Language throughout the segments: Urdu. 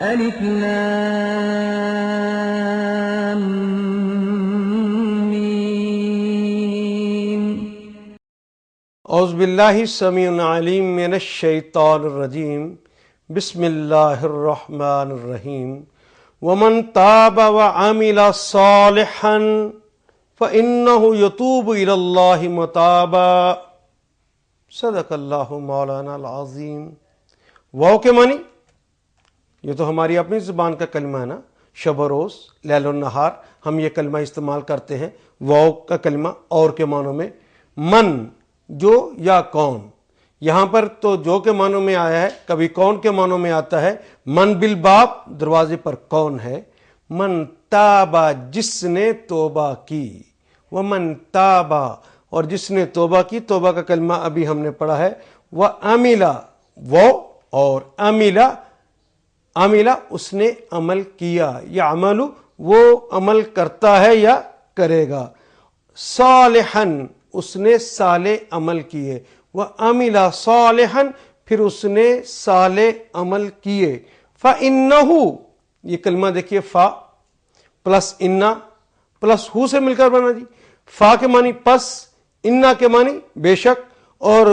الف لام میم. اعوذ باللہ السمیع العلیم من الشیطان الرجیم. بسم اللہ الرحمن الرحیم. ومن تاب وعمل صالحا فإنہ یتوب الی اللہ متابا. صدق اللہ مولانا العظیم. واو کے معنی یہ تو ہماری اپنی زبان کا کلمہ ہے نا. شب و روز، لیل و نہار ہم یہ کلمہ استعمال کرتے ہیں. واو کا کلمہ اور کے معنوں میں من جو یا کون. یہاں پر تو جو کے معنوں میں آیا ہے، کبھی کون کے معنوں میں آتا ہے. من بالباب دروازے پر کون ہے. من تابا جس نے توبہ کی. ومن تابا اور جس نے توبہ کی. توبہ کا کلمہ ابھی ہم نے پڑھا ہے. وعملا وہ اور عملا اس نے عمل کیا. یا عمل وہ عمل کرتا ہے یا کرے گا. صالحا اس نے صالح عمل کیے. وعمل صالحا پھر اس نے صالح عمل کیے. فإنہ یہ کلمہ دیکھیے، فا پلس انا پلس ہو سے مل کر بنا جی. فا کے معنی پس، انا کے معنی بے شک، اور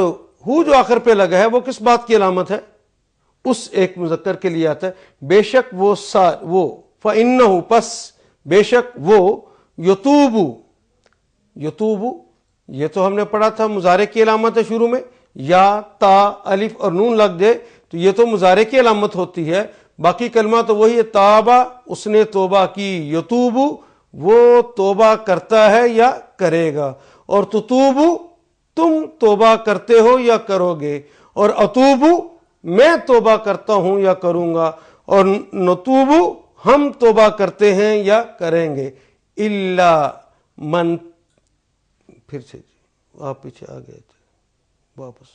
ہو جو آخر پہ لگا ہے وہ کس بات کی علامت ہے؟ اس ایک مذکر کے لیے آتا ہے. بے شک وہ فإنہ پس بے شک وہ یتوبو یہ تو ہم نے پڑھا تھا مضارع کی علامت ہے. شروع میں یا تا الف اور نون لگ جائے تو یہ تو مضارع کی علامت ہوتی ہے. باقی کلمہ تو وہی ہے. تابا اس نے توبہ کی. یتوبو وہ توبہ کرتا ہے یا کرے گا. اور تتوبو تم توبہ کرتے ہو یا کرو گے. اور اتوبو میں توبہ کرتا ہوں یا کروں گا. اور نتوبو ہم توبہ کرتے ہیں یا کریں گے. الا من پھر سے جی آپ پیچھے آ گئے تھے. واپس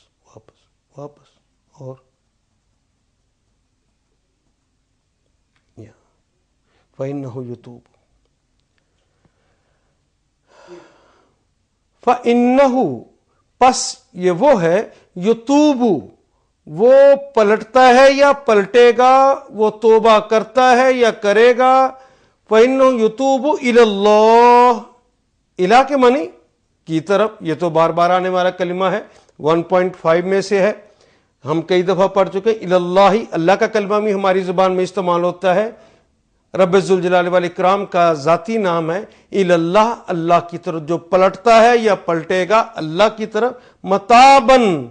اور فإنہ یتوب. فإنہ پس یہ وہ ہے. یتوب وہ پلٹتا ہے یا پلٹے گا. وہ توبہ کرتا ہے یا کرے گا. فإنہ یتوب الی اللہ. الی کے معنی کی طرف. یہ تو بار بار آنے والا کلمہ ہے. 1.5 میں سے ہے. ہم کئی دفعہ پڑھ چکے. الی اللہ اللہ کا کلمہ بھی ہماری زبان میں استعمال ہوتا ہے. رب ذوالجلال والاکرام کا ذاتی نام ہے. الی اللہ اللہ کی طرف جو پلٹتا ہے یا پلٹے گا اللہ کی طرف. متابن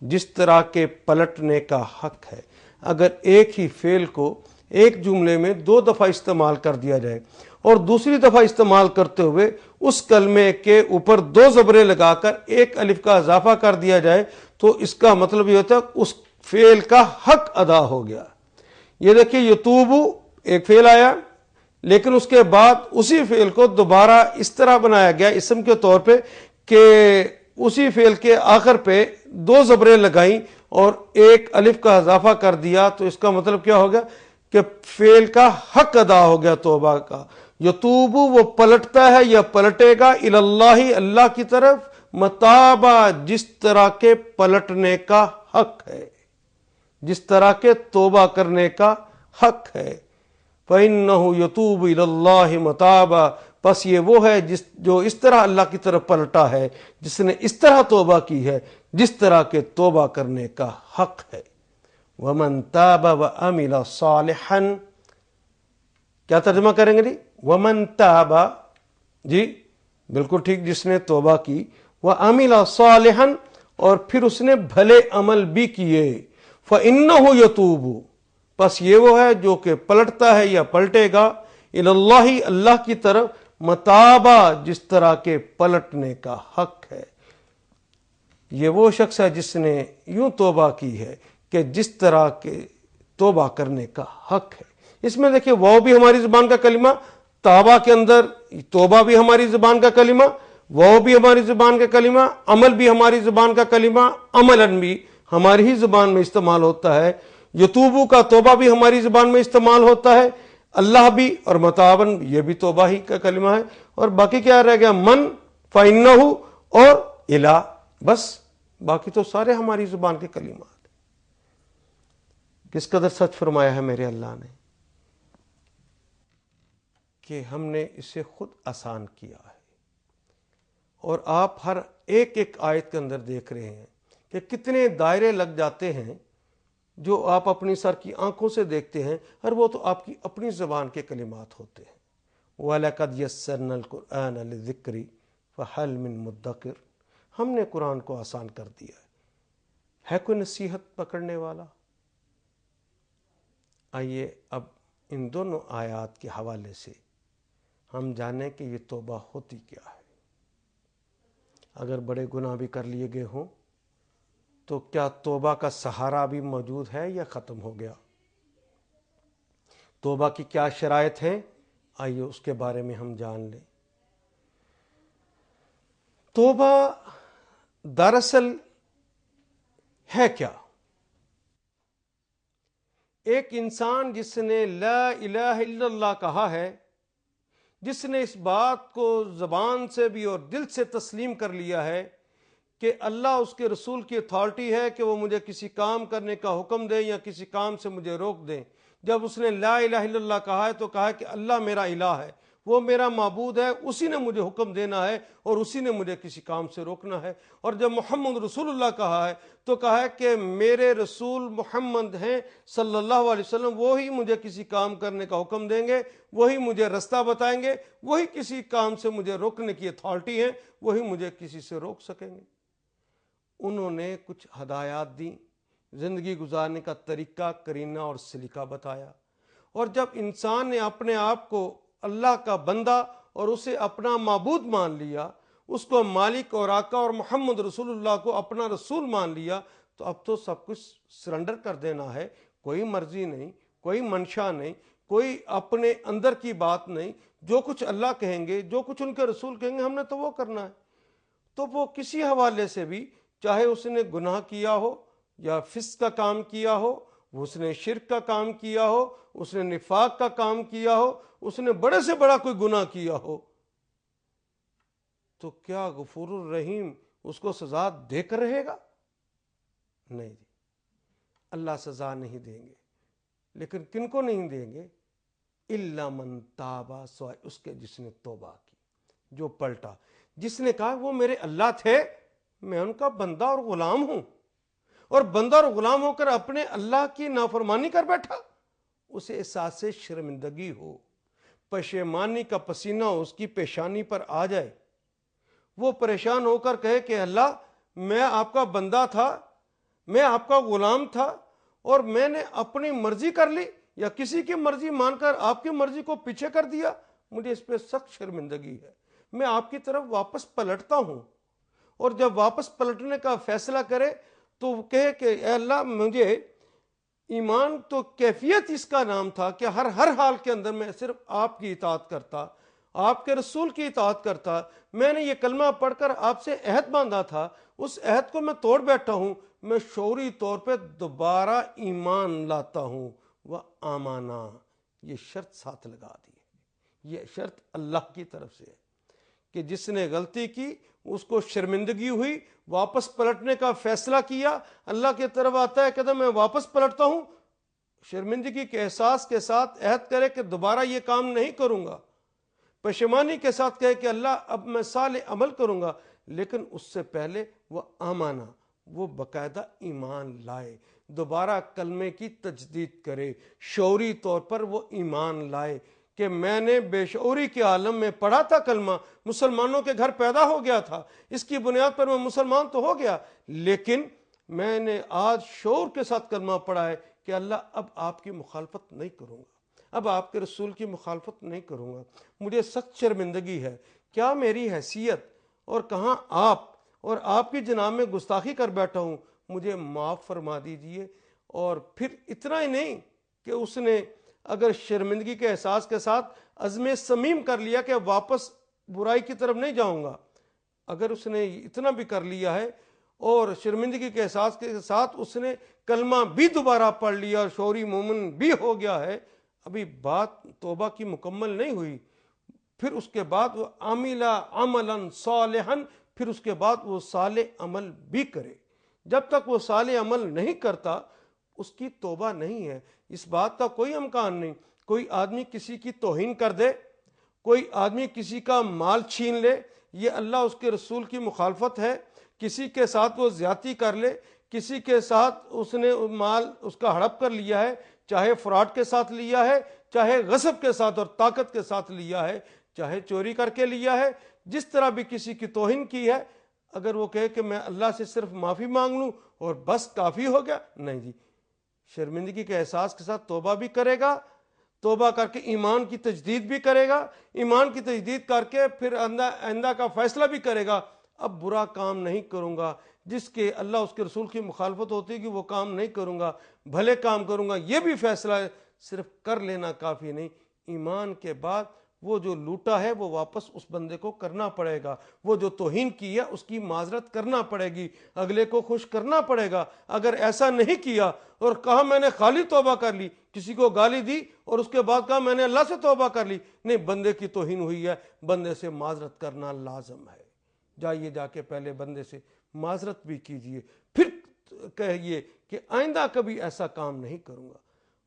جس طرح کے پلٹنے کا حق ہے. اگر ایک ہی فعل کو ایک جملے میں 2 دفعہ استعمال کر دیا جائے اور دوسری دفعہ استعمال کرتے ہوئے اس کلمے کے اوپر 2 زبریں لگا کر ایک الف کا اضافہ کر دیا جائے تو اس کا مطلب یہ ہوتا ہے اس فعل کا حق ادا ہو گیا. یہ دیکھیے یتوبو ایک فعل آیا لیکن اس کے بعد اسی فعل کو دوبارہ اس طرح بنایا گیا اسم کے طور پہ کہ اسی فعل کے آخر پہ 2 زبریں لگائیں اور ایک الف کا اضافہ کر دیا. تو اس کا مطلب کیا ہو گیا کہ فعل کا حق ادا ہو گیا توبہ کا. یتوبو وہ پلٹتا ہے یا پلٹے گا. الی اللہ اللہ کی طرف. متابا جس طرح کے پلٹنے کا حق ہے، جس طرح کے توبہ کرنے کا حق ہے. فإنہ یتوب الی اللہ متابا پس یہ وہ ہے جو اس طرح اللہ کی طرف پلٹا ہے، جس نے اس طرح توبہ کی ہے جس طرح کے توبہ کرنے کا حق ہے. ومن تاب وعمل صالحا کیا ترجمہ کریں گے جی؟ ومن تاب جی بالکل ٹھیک، جس نے توبہ کی. وعمل صالحا اور پھر اس نے بھلے عمل بھی کیے. فإنہ یتوب پس یہ وہ ہے جو کہ پلٹتا ہے یا پلٹے گا. الی اللہ اللہ کی طرف. متابا جس طرح کے پلٹنے کا حق ہے. یہ وہ شخص ہے جس نے یوں توبہ کی ہے کہ جس طرح کے توبہ کرنے کا حق ہے. اس میں دیکھیں وہ بھی ہماری زبان کا کلمہ. تابہ کے اندر توبہ بھی ہماری زبان کا کلمہ، وہ بھی ہماری زبان کا کلمہ، عمل بھی ہماری زبان کا کلمہ، عملاً بھی ہماری ہی زبان میں استعمال ہوتا ہے. یتوبو کا توبہ بھی ہماری زبان میں استعمال ہوتا ہے. اللہ بھی اور متابن یہ بھی توبہ ہی کا کلمہ ہے. اور باقی کیا رہ گیا؟ من، فإنہ اور الا. بس باقی تو سارے ہماری زبان کے کلمات. کس قدر سچ فرمایا ہے میرے اللہ نے کہ ہم نے اسے خود آسان کیا ہے. اور آپ ہر ایک ایک آیت کے اندر دیکھ رہے ہیں کہ کتنے دائرے لگ جاتے ہیں جو آپ اپنی سر کی آنکھوں سے دیکھتے ہیں، اور وہ تو آپ کی اپنی زبان کے کلمات ہوتے ہیں. وَلَقَدْ يَسَّرْنَا الْقُرْآنَ لِلذِّكْرِ فَهَلْ مِن مُدَّكِرٍ. ہم نے قرآن کو آسان کر دیا ہے کوئی نصیحت پکڑنے والا؟ آئیے اب ان دونوں آیات کے حوالے سے ہم جانیں کہ یہ توبہ ہوتی کیا ہے. اگر بڑے گناہ بھی کر لیے گئے ہوں تو کیا توبہ کا سہارا بھی موجود ہے یا ختم ہو گیا؟ توبہ کی کیا شرائط ہیں؟ آئیے اس کے بارے میں ہم جان لیں. توبہ دراصل ہے کیا؟ ایک انسان جس نے لا الہ الا اللہ کہا ہے، جس نے اس بات کو زبان سے بھی اور دل سے تسلیم کر لیا ہے کہ اللہ اس کے رسول کی اتھارٹی ہے کہ وہ مجھے کسی کام کرنے کا حکم دیں یا کسی کام سے مجھے روک دیں. جب اس نے لا الہ الا اللہ کہا ہے تو کہا ہے کہ اللہ میرا الہ ہے، وہ میرا معبود ہے، اسی نے مجھے حکم دینا ہے اور اسی نے مجھے کسی کام سے روکنا ہے. اور جب محمد رسول اللہ کہا ہے تو کہا ہے کہ میرے رسول محمد ہیں صلی اللہ علیہ وسلم، وہی مجھے کسی کام کرنے کا حکم دیں گے، وہی مجھے رستہ بتائیں گے، وہی کسی کام سے مجھے روکنے کی اتھارٹی ہے، وہی مجھے کسی سے روک سکیں گے. انہوں نے کچھ ہدایات دیں، زندگی گزارنے کا طریقہ، کرینہ اور سلیقہ بتایا. اور جب انسان نے اپنے آپ کو اللہ کا بندہ اور اسے اپنا معبود مان لیا، اس کو مالک اور آقا اور محمد رسول اللہ کو اپنا رسول مان لیا، تو اب تو سب کچھ سرنڈر کر دینا ہے. کوئی مرضی نہیں، کوئی منشا نہیں، کوئی اپنے اندر کی بات نہیں. جو کچھ اللہ کہیں گے، جو کچھ ان کے رسول کہیں گے، ہم نے تو وہ کرنا ہے. تو وہ کسی حوالے سے بھی، چاہے اس نے گناہ کیا ہو یا فسق کا کام کیا ہو، اس نے شرک کا کام کیا ہو، اس نے نفاق کا کام کیا ہو، اس نے بڑے سے بڑا کوئی گناہ کیا ہو، تو کیا غفور الرحیم اس کو سزا دے کر رہے گا؟ نہیں جی، اللہ سزا نہیں دیں گے. لیکن کن کو نہیں دیں گے؟ الا من تابا، سوائے اس کے جس نے توبہ کی، جو پلٹا، جس نے کہا وہ میرے اللہ تھے، میں ان کا بندہ اور غلام ہوں، اور بندہ اور غلام ہو کر اپنے اللہ کی نافرمانی کر بیٹھا. اسے احساس شرمندگی ہو، پشیمانی کا پسینہ اس کی پیشانی پر آ جائے، وہ پریشان ہو کر کہے کہ اللہ میں آپ کا بندہ تھا، میں آپ کا غلام تھا، اور میں نے اپنی مرضی کر لی یا کسی کی مرضی مان کر آپ کی مرضی کو پیچھے کر دیا، مجھے اس پہ سخت شرمندگی ہے، میں آپ کی طرف واپس پلٹتا ہوں. اور جب واپس پلٹنے کا فیصلہ کرے تو وہ کہے کہ اے اللہ، مجھے ایمان تو کیفیت اس کا نام تھا کہ ہر حال کے اندر میں صرف آپ کی اطاعت کرتا، آپ کے رسول کی اطاعت کرتا. میں نے یہ کلمہ پڑھ کر آپ سے عہد باندھا تھا، اس عہد کو میں توڑ بیٹھا ہوں، میں شعوری طور پہ دوبارہ ایمان لاتا ہوں. وہ آمانا، یہ شرط ساتھ لگا دی ہے، یہ شرط اللہ کی طرف سے ہے کہ جس نے غلطی کی اس کو شرمندگی ہوئی، واپس پلٹنے کا فیصلہ کیا، اللہ کی طرف آتا ہے کہ میں واپس پلٹتا ہوں، شرمندگی کے احساس کے ساتھ عہد کرے کہ دوبارہ یہ کام نہیں کروں گا، پشیمانی کے ساتھ کہے کہ اللہ اب میں صالح عمل کروں گا. لیکن اس سے پہلے وہ آمانا، وہ باقاعدہ ایمان لائے، دوبارہ کلمے کی تجدید کرے، شعوری طور پر وہ ایمان لائے کہ میں نے بے شعوری کے عالم میں پڑھا تھا کلمہ، مسلمانوں کے گھر پیدا ہو گیا تھا، اس کی بنیاد پر میں مسلمان تو ہو گیا، لیکن میں نے آج شعور کے ساتھ کلمہ پڑھا ہے کہ اللہ اب آپ کی مخالفت نہیں کروں گا، اب آپ کے رسول کی مخالفت نہیں کروں گا. مجھے سخت شرمندگی ہے، کیا میری حیثیت اور کہاں آپ اور آپ کی جناب میں گستاخی کر بیٹھا ہوں، مجھے معاف فرما دیجئے. اور پھر اتنا ہی نہیں کہ اس نے اگر شرمندگی کے احساس کے ساتھ عزم صمیم کر لیا کہ واپس برائی کی طرف نہیں جاؤں گا، اگر اس نے اتنا بھی کر لیا ہے اور شرمندگی کے احساس کے ساتھ اس نے کلمہ بھی دوبارہ پڑھ لیا اور شعوری مومن بھی ہو گیا ہے، ابھی بات توبہ کی مکمل نہیں ہوئی. پھر اس کے بعد وہ عاملہ عملا صالحا، پھر اس کے بعد وہ صالح عمل بھی کرے. جب تک وہ صالح عمل نہیں کرتا اس کی توبہ نہیں ہے۔ اس بات کا کوئی امکان نہیں، کوئی آدمی کسی کی توہین کر دے، کوئی آدمی کسی کا مال چھین لے، یہ اللہ اس کے رسول کی مخالفت ہے۔ کسی کے ساتھ وہ زیادتی کر لے، کسی کے ساتھ اس نے مال اس کا ہڑپ کر لیا ہے، چاہے فراڈ کے ساتھ لیا ہے، چاہے غصب کے ساتھ اور طاقت کے ساتھ لیا ہے، چاہے چوری کر کے لیا ہے، جس طرح بھی کسی کی توہین کی ہے، اگر وہ کہے کہ میں اللہ سے صرف معافی مانگ لوں اور بس کافی ہو گیا، نہیں جی، شرمندگی کے احساس کے ساتھ توبہ بھی کرے گا، توبہ کر کے ایمان کی تجدید بھی کرے گا، ایمان کی تجدید کر کے پھر آئندہ کا فیصلہ بھی کرے گا، اب برا کام نہیں کروں گا، جس کے اللہ اس کے رسول کی مخالفت ہوتی ہے کہ وہ کام نہیں کروں گا، بھلے کام کروں گا، یہ بھی فیصلہ ہے۔ صرف کر لینا کافی نہیں، ایمان کے بعد وہ جو لوٹا ہے وہ واپس اس بندے کو کرنا پڑے گا، وہ جو توہین کی ہے اس کی معذرت کرنا پڑے گی، اگلے کو خوش کرنا پڑے گا۔ اگر ایسا نہیں کیا اور کہا میں نے خالی توبہ کر لی، کسی کو گالی دی اور اس کے بعد کہا میں نے اللہ سے توبہ کر لی، نہیں، بندے کی توہین ہوئی ہے، بندے سے معذرت کرنا لازم ہے۔ جائیے جا کے پہلے بندے سے معذرت بھی کیجئے، پھر کہیے کہ آئندہ کبھی ایسا کام نہیں کروں گا۔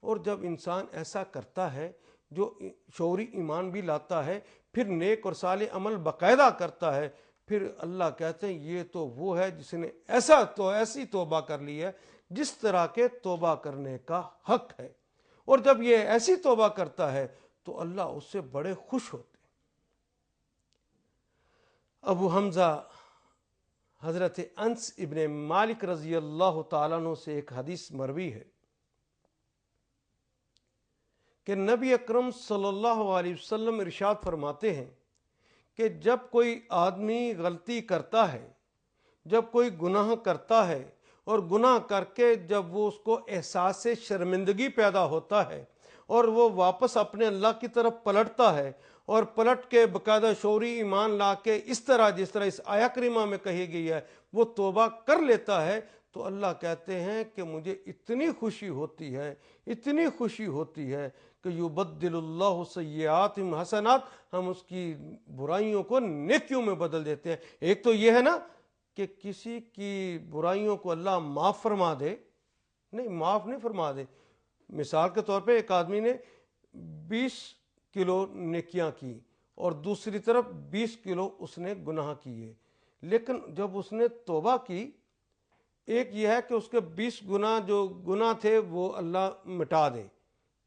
اور جب انسان ایسا کرتا ہے، جو شعوری ایمان بھی لاتا ہے، پھر نیک اور صالح عمل باقاعدہ کرتا ہے، پھر اللہ کہتے ہیں یہ تو وہ ہے جس نے ایسی توبہ کر لی ہے جس طرح کے توبہ کرنے کا حق ہے۔ اور جب یہ ایسی توبہ کرتا ہے تو اللہ اس سے بڑے خوش ہوتے ہیں۔ ابو حمزہ حضرت انس ابن مالک رضی اللہ تعالیٰ عنہ سے ایک حدیث مروی ہے کہ نبی اکرم صلی اللہ علیہ وسلم ارشاد فرماتے ہیں کہ جب کوئی آدمی غلطی کرتا ہے، جب کوئی گناہ کرتا ہے اور گناہ کر کے جب وہ اس کو احساس شرمندگی پیدا ہوتا ہے اور وہ واپس اپنے اللہ کی طرف پلٹتا ہے اور پلٹ کے باقاعدہ شعوری ایمان لا کے اس طرح جس طرح اس آیہ کریمہ میں کہی گئی ہے وہ توبہ کر لیتا ہے، تو اللہ کہتے ہیں کہ مجھے اتنی خوشی ہوتی ہے، اتنی خوشی ہوتی ہے کہ یبدل اللہ سیئات حسنات، ہم اس کی برائیوں کو نیکیوں میں بدل دیتے ہیں۔ ایک تو یہ ہے نا کہ کسی کی برائیوں کو اللہ معاف فرما دے، نہیں، معاف نہیں فرما دے۔ مثال کے طور پہ ایک آدمی نے 20 کلو نیکیاں کی اور دوسری طرف 20 کلو اس نے گناہ کیے، لیکن جب اس نے توبہ کی، ایک یہ ہے کہ اس کے 20 گناہ جو گناہ تھے وہ اللہ مٹا دے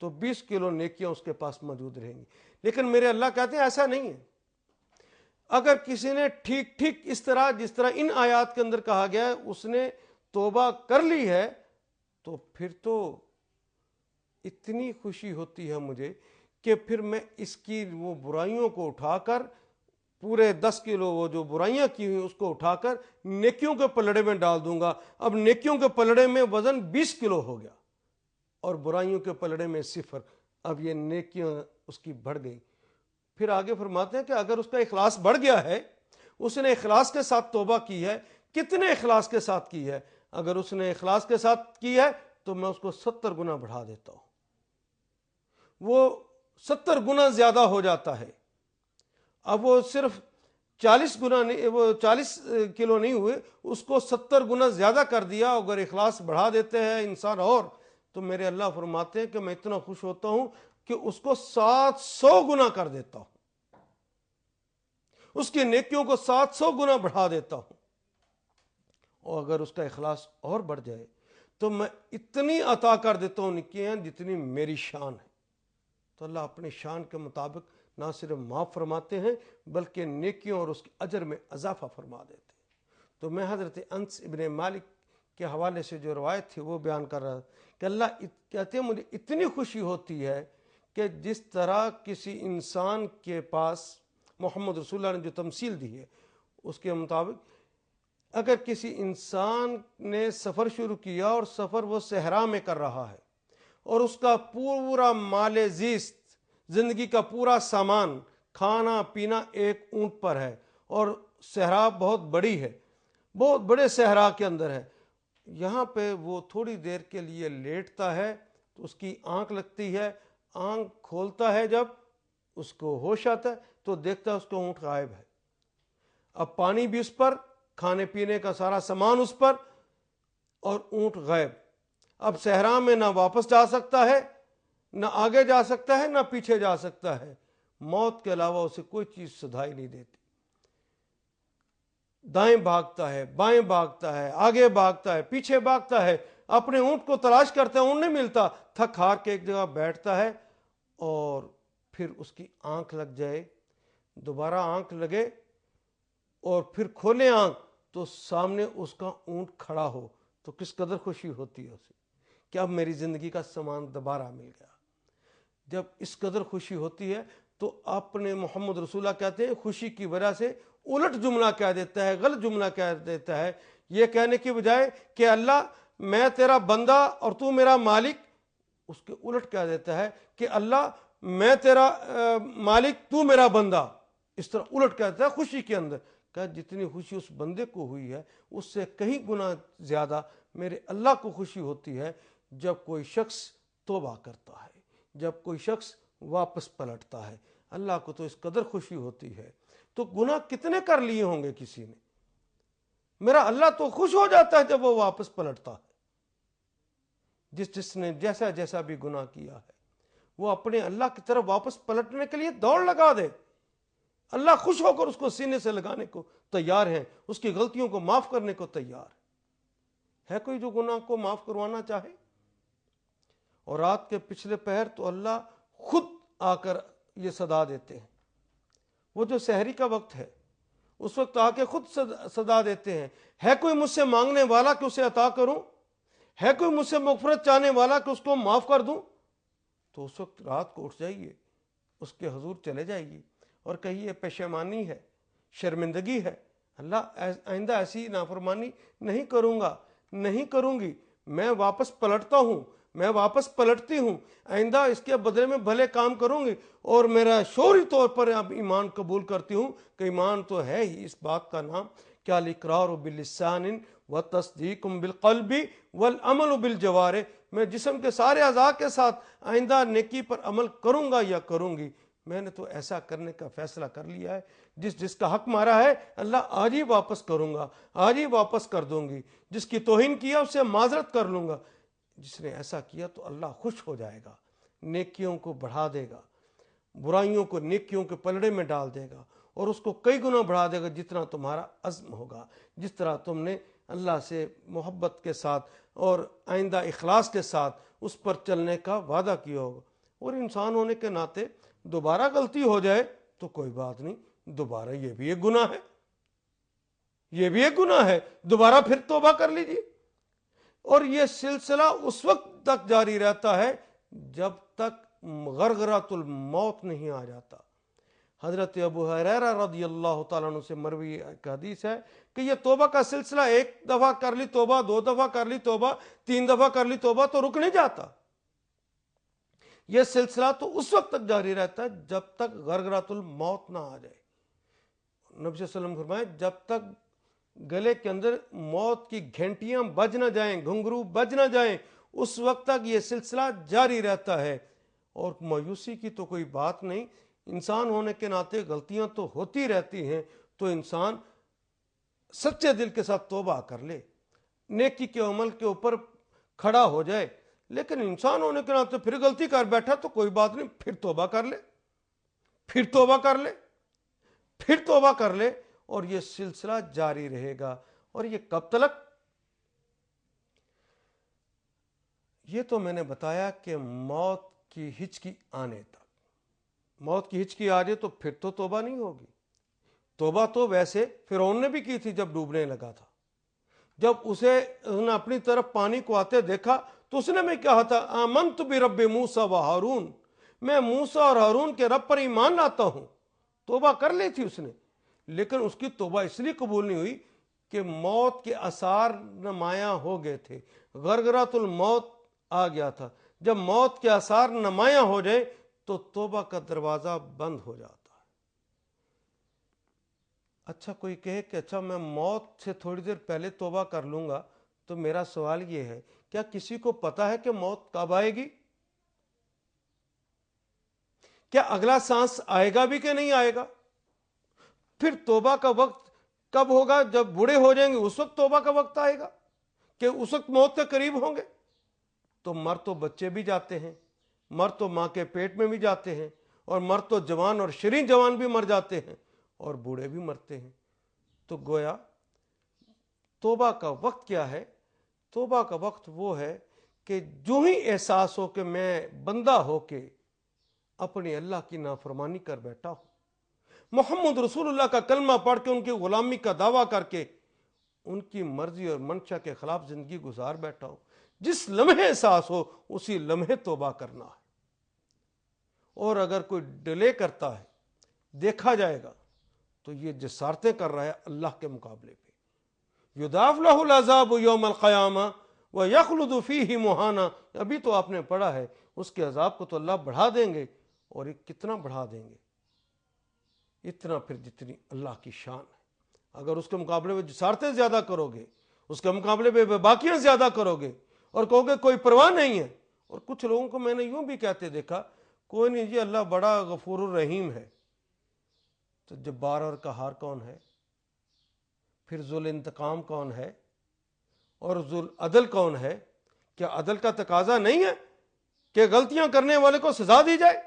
تو 20 کلو نیکیاں اس کے پاس موجود رہیں گی، لیکن میرے اللہ کہتے ہیں ایسا نہیں ہے۔ اگر کسی نے ٹھیک اس طرح جس طرح ان آیات کے اندر کہا گیا ہے اس نے توبہ کر لی ہے، تو پھر تو اتنی خوشی ہوتی ہے مجھے کہ پھر میں اس کی وہ برائیوں کو اٹھا کر پورے 10 کلو وہ جو برائیاں کی ہوئی اس کو اٹھا کر نیکیوں کے پلڑے میں ڈال دوں گا۔ اب نیکیوں کے پلڑے میں وزن 20 کلو ہو گیا اور برائیوں کے پلڑے میں 0۔ اب یہ نیکیاں اس کی بڑھ گئی۔ پھر آگے فرماتے ہیں کہ اگر اس کا اخلاص بڑھ گیا ہے، اس نے اخلاص کے ساتھ توبہ کی ہے، کتنے اخلاص کے ساتھ کی ہے؟ اگر اس نے اخلاص کے ساتھ کی ہے تو میں اس کو 70 گنا بڑھا دیتا ہوں، وہ 70 گنا زیادہ ہو جاتا ہے۔ اب وہ صرف 40 گنا نہیں، وہ 40 کلو نہیں ہوئے، اس کو 70 گنا زیادہ کر دیا۔ اگر اخلاص بڑھا دیتے ہیں انسان اور، تو میرے اللہ فرماتے ہیں کہ میں اتنا خوش ہوتا ہوں کہ اس کو 700 گنا کر دیتا ہوں، اس کی نیکیوں کو 700 گنا بڑھا دیتا ہوں۔ اور اگر اس کا اخلاص اور بڑھ جائے تو میں اتنی عطا کر دیتا ہوں نیکیاں جتنی میری شان ہے۔ تو اللہ اپنی شان کے مطابق نہ صرف معاف فرماتے ہیں بلکہ نیکیوں اور اس کے اجر میں اضافہ فرما دیتے ہیں۔ تو میں حضرت انس ابن مالک کے حوالے سے جو روایت تھی وہ بیان کر رہا تھا کہ اللہ کہتے ہیں مجھے اتنی خوشی ہوتی ہے کہ جس طرح کسی انسان کے پاس محمد رسول اللہ نے جو تمثیل دی ہے اس کے مطابق اگر کسی انسان نے سفر شروع کیا اور سفر وہ صحرا میں کر رہا ہے اور اس کا پورا مال زیست، زندگی کا پورا سامان، کھانا پینا ایک اونٹ پر ہے اور صحرا بہت بڑی ہے، بہت بڑے صحرا کے اندر ہے، یہاں پہ وہ تھوڑی دیر کے لیے لیٹتا ہے تو اس کی آنکھ لگتی ہے، آنکھ کھولتا ہے جب اس کو ہوش آتا ہے تو دیکھتا ہے اس کا اونٹ غائب ہے۔ اب پانی بھی اس پر، کھانے پینے کا سارا سامان اس پر اور اونٹ غائب۔ اب صحرا میں نہ واپس جا سکتا ہے، نہ آگے جا سکتا ہے، نہ پیچھے جا سکتا ہے، موت کے علاوہ اسے کوئی چیز سدھائی نہیں دیتی۔ دائیں بھاگتا ہے، بائیں بھاگتا ہے، آگے بھاگتا ہے، پیچھے بھاگتا ہے، اپنے اونٹ کو تلاش کرتا ہے، اونٹ نہیں ملتا، تھک ہار کے ایک جگہ بیٹھتا ہے، اور پھر اس کی آنکھ لگ جائے، دوبارہ آنکھ لگے اور پھر کھولے آنکھ تو سامنے اس کا اونٹ کھڑا ہو، تو کس قدر خوشی ہوتی ہے اسے کہ اب میری زندگی کا سامان دوبارہ مل گیا۔ جب اس قدر خوشی ہوتی ہے تو اپنے محمد رسول اللہ کہتے ہیں خوشی کی وجہ سے الٹ جملہ کہہ دیتا ہے، غلط جملہ کہہ دیتا ہے، یہ کہنے کی بجائے کہ اللہ میں تیرا بندہ اور تو میرا مالک، اس کے الٹ کہہ دیتا ہے کہ اللہ میں تیرا مالک تو میرا بندہ، اس طرح الٹ کہہ دیتا ہے خوشی کے اندر کہ جتنی خوشی اس بندے کو ہوئی ہے اس سے کہیں گنا زیادہ میرے اللہ کو خوشی ہوتی ہے جب کوئی شخص توبہ کرتا ہے، جب کوئی شخص واپس پلٹتا ہے۔ اللہ کو تو اس قدر خوشی ہوتی ہے، تو گناہ کتنے کر لیے ہوں گے کسی نے، میرا اللہ تو خوش ہو جاتا ہے جب وہ واپس پلٹتا ہے۔ جس نے جیسا جیسا بھی گناہ کیا ہے وہ اپنے اللہ کی طرف واپس پلٹنے کے لیے دوڑ لگا دے، اللہ خوش ہو کر اس کو سینے سے لگانے کو تیار ہیں، اس کی غلطیوں کو معاف کرنے کو تیار ہے کوئی جو گناہ کو معاف کروانا چاہے؟ اور رات کے پچھلے پہر تو اللہ خود آ کر یہ صدا دیتے ہیں، وہ جو سحری کا وقت ہے اس وقت آ کے خود صدا دیتے ہیں، ہے کوئی مجھ سے مانگنے والا کہ اسے عطا کروں، ہے کوئی مجھ سے مغفرت چاہنے والا کہ اس کو معاف کر دوں؟ تو اس وقت رات کو اٹھ جائیے، اس کے حضور چلے جائیے اور کہیے پشیمانی ہے، شرمندگی ہے، اللہ آئندہ ایسی نافرمانی نہیں کروں گا، نہیں کروں گی، میں واپس پلٹتا ہوں، میں واپس پلٹتی ہوں، آئندہ اس کے بدلے میں بھلے کام کروں گی، اور میرا شعوری طور پر اب ایمان قبول کرتی ہوں کہ ایمان تو ہے ہی اس بات کا نام کیا الاقرار باللسان والتصدیق بالقلب والعمل بالجوارح، میں جسم کے سارے اعضاء کے ساتھ آئندہ نیکی پر عمل کروں گا یا کروں گی، میں نے تو ایسا کرنے کا فیصلہ کر لیا ہے، جس کا حق مارا ہے اللہ آج ہی واپس کروں گا، آج ہی واپس کر دوں گی، جس کی توہین کیا اس سے معذرت کر لوں گا۔ جس نے ایسا کیا تو اللہ خوش ہو جائے گا، نیکیوں کو بڑھا دے گا، برائیوں کو نیکیوں کے پلڑے میں ڈال دے گا، اور اس کو کئی گنا بڑھا دے گا جتنا تمہارا عزم ہوگا، جس طرح تم نے اللہ سے محبت کے ساتھ اور آئندہ اخلاص کے ساتھ اس پر چلنے کا وعدہ کیا ہوگا۔ اور انسان ہونے کے ناطے دوبارہ غلطی ہو جائے تو کوئی بات نہیں، دوبارہ یہ بھی ایک گناہ ہے، یہ بھی ایک گناہ ہے، دوبارہ پھر توبہ کر لیجیے، اور یہ سلسلہ اس وقت تک جاری رہتا ہے جب تک غرغرۃ الموت نہیں آ جاتا۔ حضرت ابو ہریرہ رضی اللہ تعالیٰ عنہ سے مروی ایک حدیث ہے کہ یہ توبہ کا سلسلہ ایک دفعہ کر لی توبہ، دو دفعہ کر لی توبہ، تین دفعہ کر لی توبہ تو رک نہیں جاتا، یہ سلسلہ تو اس وقت تک جاری رہتا ہے جب تک غرغرۃ الموت نہ آ جائے۔ نبی صلی اللہ علیہ وسلم فرمائے جب تک گلے کے اندر موت کی گھنٹیاں بج نہ جائیں، گھنگرو بج نہ جائیں، اس وقت تک یہ سلسلہ جاری رہتا ہے۔ اور مایوسی کی تو کوئی بات نہیں، انسان ہونے کے ناطے غلطیاں تو ہوتی رہتی ہیں، تو انسان سچے دل کے ساتھ توبہ کر لے، نیکی کے عمل کے اوپر کھڑا ہو جائے، لیکن انسان ہونے کے ناطے پھر غلطی کر بیٹھا تو کوئی بات نہیں، پھر توبہ کر لے، پھر توبہ کر لے، پھر توبہ کر لے، اور یہ سلسلہ جاری رہے گا۔ اور یہ کب تلک؟ یہ تو میں نے بتایا کہ موت کی ہچکی آنے تک۔ موت کی ہچکی آ جائے تو پھر تو توبہ نہیں ہوگی۔ توبہ تو ویسے فرعون نے بھی کی تھی جب ڈوبنے لگا تھا، جب اسے اپنی طرف پانی کو آتے دیکھا تو اس نے بھی کہا تھا آمنت برب موسیٰ و ہارون، میں موسیٰ اور ہارون کے رب پر ایمان لاتا ہوں۔ توبہ کر لی تھی اس نے، لیکن اس کی توبہ اس لیے قبول نہیں ہوئی کہ موت کے آثار نمایاں ہو گئے تھے، غرغرۃ الموت آ گیا تھا۔ جب موت کے آثار نمایاں ہو جائے تو توبہ کا دروازہ بند ہو جاتا ہے۔ اچھا کوئی کہے کہ اچھا میں موت سے تھوڑی دیر پہلے توبہ کر لوں گا، تو میرا سوال یہ ہے کیا کسی کو پتا ہے کہ موت کب آئے گی؟ کیا اگلا سانس آئے گا بھی کہ نہیں آئے گا؟ پھر توبہ کا وقت کب ہوگا؟ جب بوڑھے ہو جائیں گے اس وقت توبہ کا وقت آئے گا کہ اس وقت موت کے قریب ہوں گے؟ تو مر تو بچے بھی جاتے ہیں، مر تو ماں کے پیٹ میں بھی جاتے ہیں، اور مر تو جوان اور شرین جوان بھی مر جاتے ہیں، اور بوڑھے بھی مرتے ہیں۔ تو گویا توبہ کا وقت کیا ہے؟ توبہ کا وقت وہ ہے کہ جو ہی احساس ہو کہ میں بندہ ہو کے اپنی اللہ کی نافرمانی کر بیٹھا ہوں، محمد رسول اللہ کا کلمہ پڑھ کے ان کی غلامی کا دعویٰ کر کے ان کی مرضی اور منشا کے خلاف زندگی گزار بیٹھا ہوں، جس لمحے احساس ہو اسی لمحے توبہ کرنا ہے۔ اور اگر کوئی ڈیلے کرتا ہے، دیکھا جائے گا تو یہ جسارتیں کر رہا ہے اللہ کے مقابلے پہ۔ یضاعف لہ العذاب یوم القیامہ ویخلد فیہ مہانا، ابھی تو آپ نے پڑھا ہے، اس کے عذاب کو تو اللہ بڑھا دیں گے، اور یہ کتنا بڑھا دیں گے؟ اتنا پھر جتنی اللہ کی شان ہے۔ اگر اس کے مقابلے میں جسارتیں زیادہ کرو گے، اس کے مقابلے میں باقیاں زیادہ کرو گے، اور کہو گے کوئی پرواہ نہیں ہے، اور کچھ لوگوں کو میں نے یوں بھی کہتے دیکھا، کوئی نہیں جی اللہ بڑا غفور الرحیم ہے، تو جبار اور قہار کون ہے؟ پھر ذو الانتقام کون ہے؟ اور ذو العدل کون ہے؟ کیا عدل کا تقاضا نہیں ہے کہ غلطیاں کرنے والے کو سزا دی جائے؟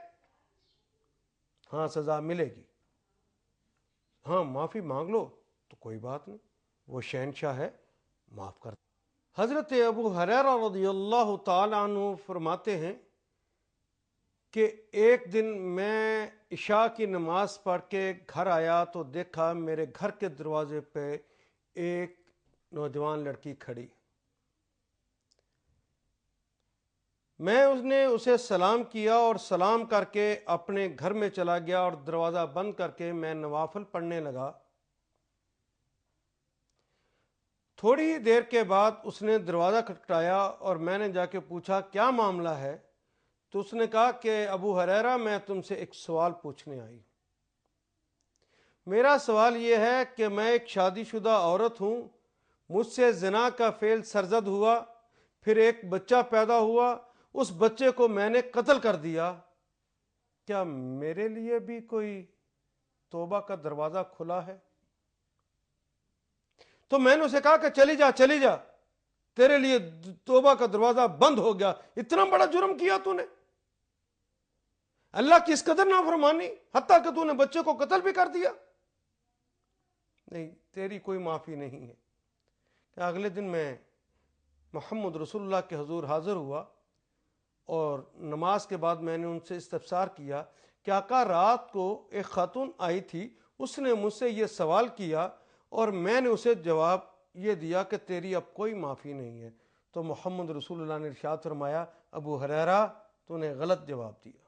ہاں سزا ملے گی، ہاں معافی مانگ لو تو کوئی بات نہیں، وہ شہنشاہ ہے، معاف کر۔ حضرت ابو ہریرہ رضی اللہ تعالی عنہ فرماتے ہیں کہ ایک دن میں عشاء کی نماز پڑھ کے گھر آیا تو دیکھا میرے گھر کے دروازے پہ ایک نوجوان لڑکی کھڑی۔ میں اسے سلام کیا اور سلام کر کے اپنے گھر میں چلا گیا، اور دروازہ بند کر کے میں نوافل پڑھنے لگا۔ تھوڑی ہی دیر کے بعد اس نے دروازہ کھٹکھٹایا اور میں نے جا کے پوچھا کیا معاملہ ہے؟ تو اس نے کہا کہ ابو ہریرہ میں تم سے ایک سوال پوچھنے آئی ہوں۔ میرا سوال یہ ہے کہ میں ایک شادی شدہ عورت ہوں، مجھ سے زنا کا فعل سرزد ہوا، پھر ایک بچہ پیدا ہوا، اس بچے کو میں نے قتل کر دیا، کیا میرے لیے بھی کوئی توبہ کا دروازہ کھلا ہے؟ تو میں نے اسے کہا کہ چلی جا، تیرے لیے توبہ کا دروازہ بند ہو گیا، اتنا بڑا جرم کیا تو نے، اللہ کی اس قدر نافرمانی، حتیٰ کہ تو نے بچے کو قتل بھی کر دیا، نہیں تیری کوئی معافی نہیں ہے۔ کہ اگلے دن میں محمد رسول اللہ کے حضور حاضر ہوا، اور نماز کے بعد میں نے ان سے استفسار کیا کہ آقا رات کو ایک خاتون آئی تھی، اس نے مجھ سے یہ سوال کیا اور میں نے اسے جواب یہ دیا کہ تیری اب کوئی معافی نہیں ہے۔ تو محمد رسول اللہ نے ارشاد فرمایا ابو ہریرہ تو نے غلط جواب دیا،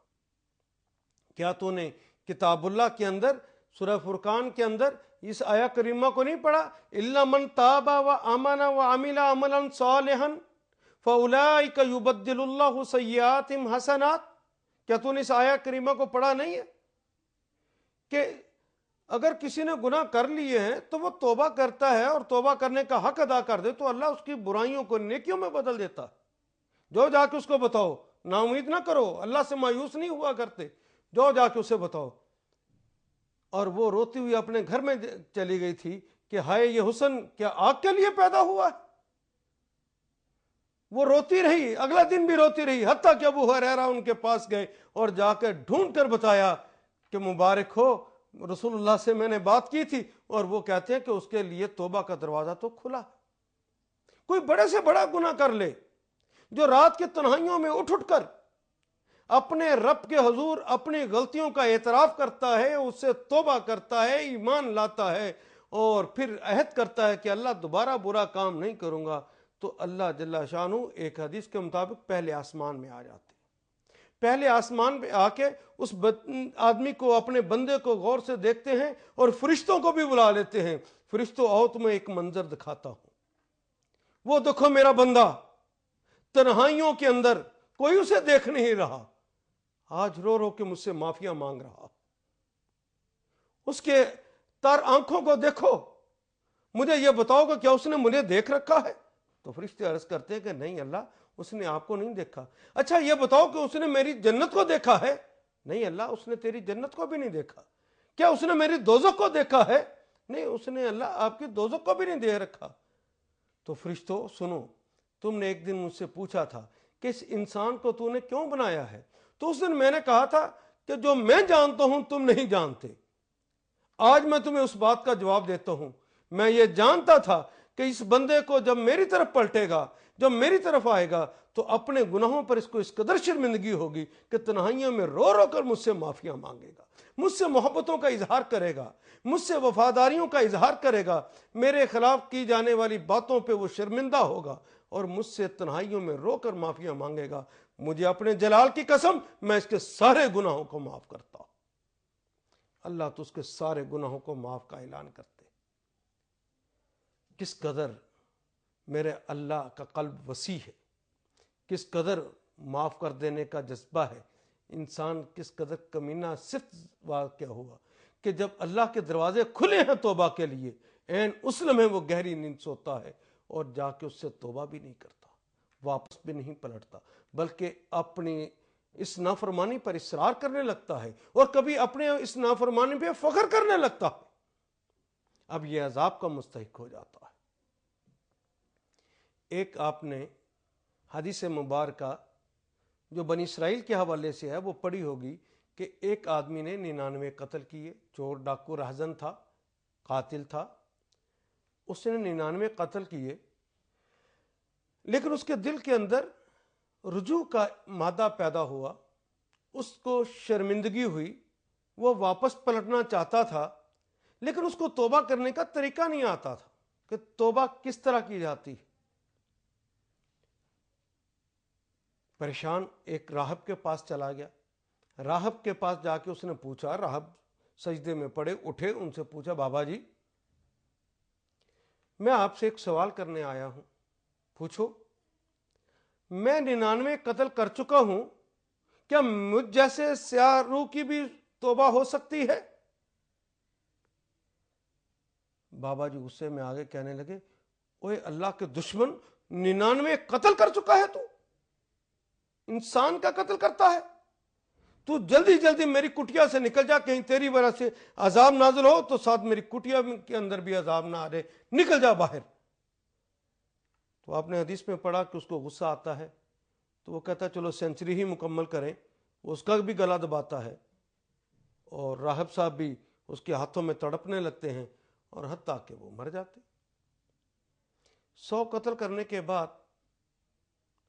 کیا تو نے کتاب اللہ کے اندر سورہ فرقان کے اندر اس آیہ کریمہ کو نہیں پڑھا؟ الا من تاب وآمن وعمل عملا صالحا فاولئک یبدل اللہ سیئاتہم حسنات؟ کیا تو نے اس آیہ کریمہ کو پڑھا نہیں ہے کہ اگر کسی نے گناہ کر لیے ہیں تو وہ توبہ کرتا ہے اور توبہ کرنے کا حق ادا کر دے تو اللہ اس کی برائیوں کو نیکیوں میں بدل دیتا؟ جو جا کے اس کو بتاؤ، نا امید نہ کرو، اللہ سے مایوس نہیں ہوا کرتے، جو جا کے اسے بتاؤ۔ اور وہ روتی ہوئی اپنے گھر میں چلی گئی تھی کہ ہائے یہ حسن کیا آگ کے لیے پیدا ہوا ہے؟ وہ روتی رہی، اگلا دن بھی روتی رہی، حتیٰ کہ ابو ہریرہ ان کے پاس گئے اور جا کے ڈھونڈ کر بتایا کہ مبارک ہو، رسول اللہ سے میں نے بات کی تھی، اور وہ کہتے ہیں کہ اس کے لیے توبہ کا دروازہ تو کھلا۔ کوئی بڑے سے بڑا گناہ کر لے، جو رات کی تنہائیوں میں اٹھ کر اپنے رب کے حضور اپنی غلطیوں کا اعتراف کرتا ہے، اس سے توبہ کرتا ہے، ایمان لاتا ہے، اور پھر عہد کرتا ہے کہ اللہ دوبارہ برا کام نہیں کروں گا، تو اللہ جل شانہ ایک حدیث کے مطابق پہلے آسمان میں آ جاتے ہیں۔ پہلے آسمان پہ آ کے اس آدمی کو، اپنے بندے کو غور سے دیکھتے ہیں اور فرشتوں کو بھی بلا لیتے ہیں، فرشتوں آؤ تمہیں ایک منظر دکھاتا ہوں، وہ دیکھو میرا بندہ تنہائیوں کے اندر کوئی اسے دیکھ نہیں رہا، آج رو رو کے مجھ سے معافیاں مانگ رہا، اس کے تر آنکھوں کو دیکھو، مجھے یہ بتاؤ کہ کیا اس نے مجھے دیکھ رکھا ہے؟ تو فرشتے عرض کرتے ہیں کہ نہیں اللہ، اس نے آپ کو نہیں دیکھا۔ اچھا یہ بتاؤ کہ اس نے میری جنت کو دیکھا ہے؟ نہیں اللہ، اس نے تیری جنت کو بھی نہیں دیکھا۔ کیا اس نے میری دوزخ کو دیکھا ہے؟ نہیں، اس نے اللہ آپ کی دوزخ کو بھی نہیں دیکھ رکھا۔ تو فرشتوں سنو، تم نے ایک دن مجھ سے پوچھا تھا کہ اس انسان کو تو نے کیوں بنایا ہے؟ تو اس دن میں نے کہا تھا کہ جو میں جانتا ہوں تم نہیں جانتے. آج میں تمہیں اس بات کا جواب دیتا ہوں. میں یہ جانتا تھا کہ اس بندے کو جب میری طرف پلٹے گا، جب میری طرف آئے گا، تو اپنے گناہوں پر اس کو اس قدر شرمندگی ہوگی کہ تنہائیوں میں رو رو کر مجھ سے معافیاں مانگے گا، مجھ سے محبتوں کا اظہار کرے گا، مجھ سے وفاداریوں کا اظہار کرے گا، میرے خلاف کی جانے والی باتوں پہ وہ شرمندہ ہوگا اور مجھ سے تنہائیوں میں رو کر معافیاں مانگے گا. مجھے اپنے جلال کی قسم، میں اس کے سارے گناہوں کو معاف کرتا ہوں. اللہ تو اس کے سارے گناہوں کو معاف کا اعلان کرتے. کس قدر میرے اللہ کا قلب وسیع ہے، کس قدر معاف کر دینے کا جذبہ ہے. انسان کس قدر کمینہ صفت واقع ہوا کہ جب اللہ کے دروازے کھلے ہیں توبہ کے لیے، عین اس لمحے وہ گہری نیند سوتا ہے اور جا کے اس سے توبہ بھی نہیں کرتا، واپس بھی نہیں پلٹتا، بلکہ اپنی اس نافرمانی پر اصرار کرنے لگتا ہے اور کبھی اپنے اس نافرمانی پہ فخر کرنے لگتا ہے. اب یہ عذاب کا مستحق ہو جاتا ہے. ایک آپ نے حدیث مبارکہ جو بنی اسرائیل کے حوالے سے ہے وہ پڑھی ہوگی کہ ایک آدمی نے 99 قتل کیے. چور ڈاکو رہزن تھا، قاتل تھا، اس نے 99 قتل کیے، لیکن اس کے دل کے اندر رجوع کا مادہ پیدا ہوا، اس کو شرمندگی ہوئی، وہ واپس پلٹنا چاہتا تھا، لیکن اس کو توبہ کرنے کا طریقہ نہیں آتا تھا کہ توبہ کس طرح کی جاتی. پریشان ایک راہب کے پاس چلا گیا. راہب کے پاس جا کے اس نے پوچھا، راہب سجدے میں پڑے اٹھے، ان سے پوچھا، بابا جی میں آپ سے ایک سوال کرنے آیا ہوں. پوچھو. میں 99 قتل کر چکا ہوں، کیا مجھ جیسے سیاہ روح کی بھی توبہ ہو سکتی ہے؟ بابا جی غصے میں آگے کہنے لگے، اوے اللہ کے دشمن، 99 قتل کر چکا ہے تو انسان کا قتل کرتا ہے؟ تو جلدی جلدی میری کٹیا سے نکل جا، کہیں تیری وجہ سے عذاب نازل ہو تو ساتھ میری کٹیا کے اندر بھی عذاب نہ آ رہے، نکل جا باہر. تو آپ نے حدیث میں پڑھا کہ اس کو غصہ آتا ہے تو وہ کہتا ہے چلو سینچری ہی مکمل کریں. اس کا بھی گلا دباتا ہے اور راہب صاحب بھی اس کے ہاتھوں میں تڑپنے لگتے ہیں اور حتیٰ کہ وہ مر جاتے. 100 قتل کرنے کے بعد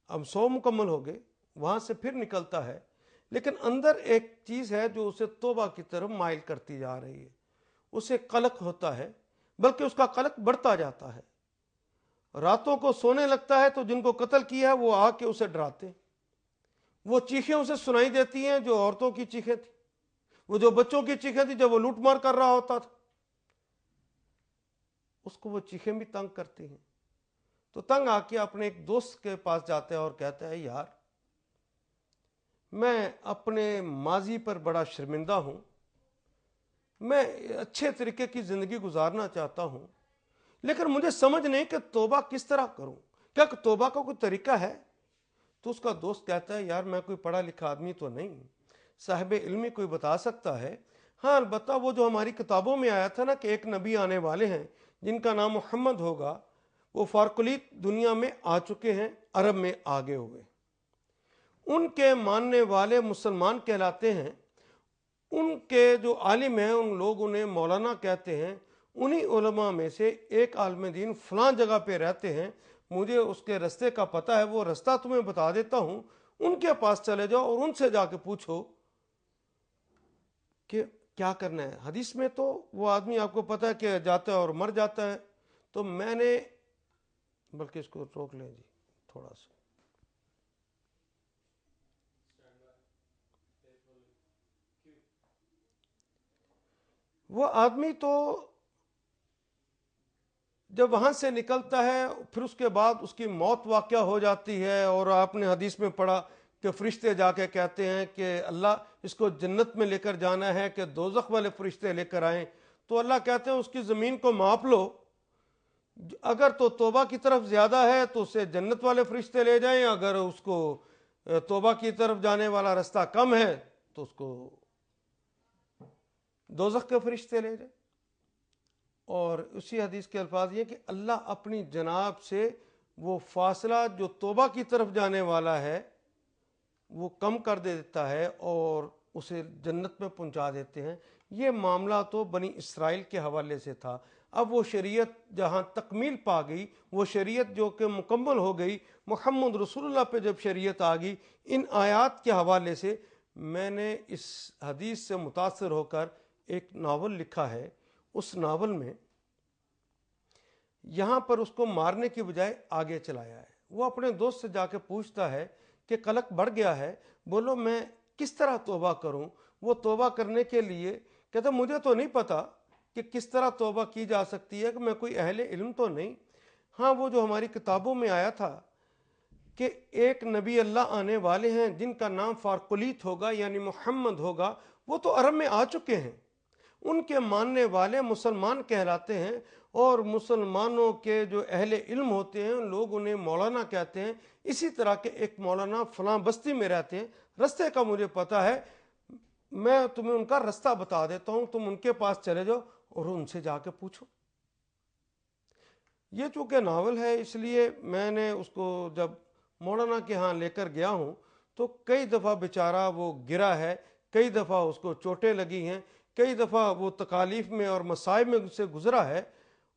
اب 100 مکمل ہو گئے، وہاں سے پھر نکلتا ہے، لیکن اندر ایک چیز ہے جو اسے توبہ کی طرف مائل کرتی جا رہی ہے. اسے قلق ہوتا ہے، بلکہ اس کا قلق بڑھتا جاتا ہے. راتوں کو سونے لگتا ہے تو جن کو قتل کیا ہے وہ آ کے اسے ڈراتے ہیں. وہ چیخیں اسے سنائی دیتی ہیں جو عورتوں کی چیخیں تھیں، وہ جو بچوں کی چیخیں تھیں جب وہ لوٹ مار کر رہا ہوتا تھا، اس کو وہ چیخیں بھی تنگ کرتی ہیں. تو تنگ آ کے اپنے ایک دوست کے پاس جاتا ہے اور کہتا ہے، یار میں اپنے ماضی پر بڑا شرمندہ ہوں، میں اچھے طریقے کی زندگی گزارنا چاہتا ہوں، لیکن مجھے سمجھ نہیں کہ توبہ کس طرح کروں، کیا توبہ کا کوئی طریقہ ہے؟ تو اس کا دوست کہتا ہے، یار میں کوئی پڑھا لکھا آدمی تو نہیں، صاحب علمی کوئی بتا سکتا ہے. ہاں البتہ وہ جو ہماری کتابوں میں آیا تھا نا کہ ایک نبی آنے والے ہیں جن کا نام محمد ہوگا، وہ فارکلیت دنیا میں آ چکے ہیں، عرب میں آگے ہوئے، ان کے ماننے والے مسلمان کہلاتے ہیں، ان کے جو عالم ہیں ان لوگ انہیں مولانا کہتے ہیں. انہی علماء میں سے ایک عالم دین فلاں جگہ پہ رہتے ہیں، مجھے اس کے رستے کا پتہ ہے، وہ رستہ تمہیں بتا دیتا ہوں، ان کے پاس چلے جاؤ اور ان سے جا کے پوچھو کہ کیا کرنا ہے. حدیث میں تو وہ آدمی آپ کو پتہ ہے کہ جاتا ہے اور مر جاتا ہے. تو میں نے، بلکہ اس کو روک لیں جی تھوڑا سا، وہ آدمی تو جب وہاں سے نکلتا ہے پھر اس کے بعد اس کی موت واقع ہو جاتی ہے، اور آپ نے حدیث میں پڑھا کہ فرشتے جا کے کہتے ہیں کہ اللہ اس کو جنت میں لے کر جانا ہے کہ دوزخ والے فرشتے لے کر آئیں. تو اللہ کہتے ہیں اس کی زمین کو ماپ لو، اگر تو توبہ کی طرف زیادہ ہے تو اسے جنت والے فرشتے لے جائیں، اگر اس کو توبہ کی طرف جانے والا رستہ کم ہے تو اس کو دوزخ کے فرشتے لے جائیں. اور اسی حدیث کے الفاظ یہ کہ اللہ اپنی جناب سے وہ فاصلہ جو توبہ کی طرف جانے والا ہے وہ کم کر دیتا ہے اور اسے جنت میں پہنچا دیتے ہیں۔ یہ معاملہ تو بنی اسرائیل کے حوالے سے تھا۔ اب وہ شریعت جہاں تکمیل پا گئی، وہ شریعت جو کہ مکمل ہو گئی، محمد رسول اللہ پہ جب شریعت آ گئی، ان آیات کے حوالے سے میں نے اس حدیث سے متاثر ہو کر ایک ناول لکھا ہے۔ اس ناول میں یہاں پر اس کو مارنے کی بجائے آگے چلایا ہے۔ وہ اپنے دوست سے جا کے پوچھتا ہے کہ قلق بڑھ گیا ہے، بولو میں کس طرح توبہ کروں؟ وہ توبہ کرنے کے لیے کہتا مجھے تو نہیں پتا کہ کس طرح توبہ کی جا سکتی ہے، کہ میں کوئی اہل علم تو نہیں۔ ہاں وہ جو ہماری کتابوں میں آیا تھا کہ ایک نبی اللہ آنے والے ہیں جن کا نام فارقلیت ہوگا یعنی محمد ہوگا، وہ تو عرب میں آ چکے ہیں، ان کے ماننے والے مسلمان کہلاتے ہیں، اور مسلمانوں کے جو اہل علم ہوتے ہیں لوگ انہیں مولانا کہتے ہیں۔ اسی طرح کے ایک مولانا فلاں بستی میں رہتے ہیں، رستے کا مجھے پتا ہے، میں تمہیں ان کا رستہ بتا دیتا ہوں، تم ان کے پاس چلے جاؤ اور ان سے جا کے پوچھو۔ یہ چونکہ ناول ہے اس لیے میں نے اس کو جب مولانا کے ہاں لے کر گیا ہوں تو کئی دفعہ بیچارہ وہ گرا ہے، کئی دفعہ اس کو چوٹیں لگی ہیں، کئی دفعہ وہ تکالیف میں اور مصائب میں سے گزرا ہے،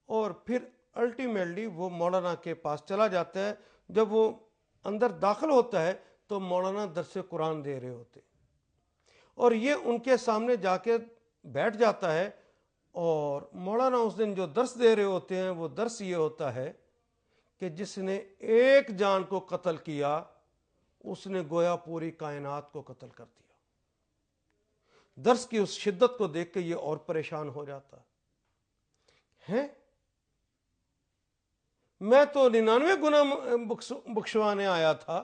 اور پھر الٹیمیٹلی وہ مولانا کے پاس چلا جاتا ہے۔ جب وہ اندر داخل ہوتا ہے تو مولانا درس قرآن دے رہے ہوتے، اور یہ ان کے سامنے جا کے بیٹھ جاتا ہے، اور مولانا اس دن جو درس دے رہے ہوتے ہیں وہ درس یہ ہوتا ہے کہ جس نے ایک جان کو قتل کیا اس نے گویا پوری کائنات کو قتل کر دیا۔ درس کی اس شدت کو دیکھ کے یہ اور پریشان ہو جاتا ہے، میں تو 99 گناہ بخشوانے آیا تھا،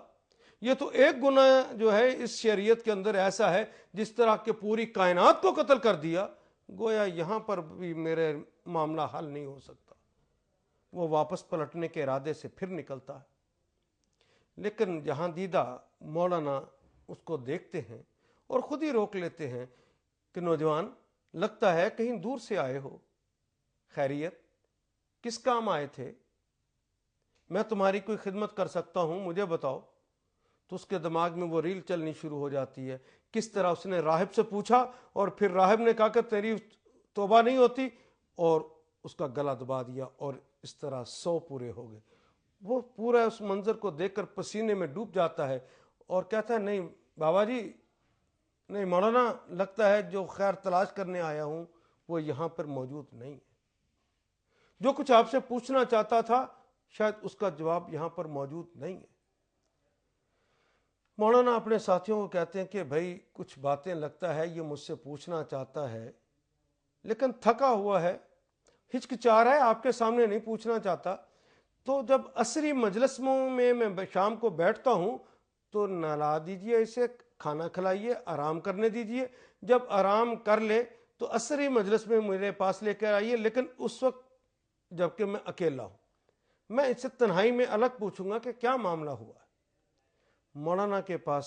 یہ تو ایک گناہ جو ہے اس شریعت کے اندر ایسا ہے جس طرح کہ پوری کائنات کو قتل کر دیا، گویا یہاں پر بھی میرے معاملہ حل نہیں ہو سکتا۔ وہ واپس پلٹنے کے ارادے سے پھر نکلتا ہے، لیکن جہاں دیدہ مولانا اس کو دیکھتے ہیں اور خود ہی روک لیتے ہیں کہ نوجوان لگتا ہے کہیں دور سے آئے ہو، خیریت، کس کام آئے تھے؟ میں تمہاری کوئی خدمت کر سکتا ہوں، مجھے بتاؤ۔ تو اس کے دماغ میں وہ ریل چلنی شروع ہو جاتی ہے، کس طرح اس نے راہب سے پوچھا اور پھر راہب نے کہا کہ تیری توبہ نہیں ہوتی، اور اس کا گلا دبا دیا، اور اس طرح 100 پورے ہو گئے۔ وہ پورا اس منظر کو دیکھ کر پسینے میں ڈوب جاتا ہے اور کہتا ہے نہیں بابا جی، نہیں مولانا، لگتا ہے جو خیر تلاش کرنے آیا ہوں وہ یہاں پر موجود نہیں ہے، جو کچھ آپ سے پوچھنا چاہتا تھا شاید اس کا جواب یہاں پر موجود نہیں ہے۔ مولانا اپنے ساتھیوں کو کہتے ہیں کہ بھائی کچھ باتیں لگتا ہے یہ مجھ سے پوچھنا چاہتا ہے لیکن تھکا ہوا ہے، ہچکچا رہا ہے، آپ کے سامنے نہیں پوچھنا چاہتا۔ تو جب عصری مجلس میں میں شام کو بیٹھتا ہوں تو نہلا دیجئے، اسے کھانا کھلائیے، آرام کرنے دیجئے، جب آرام کر لے تو عصری مجلس میں میرے پاس لے کر آئیے، لیکن اس وقت جب کہ میں اکیلا ہوں، میں اس سے تنہائی میں الگ پوچھوں گا کہ کیا معاملہ ہوا ہے۔ مولانا کے پاس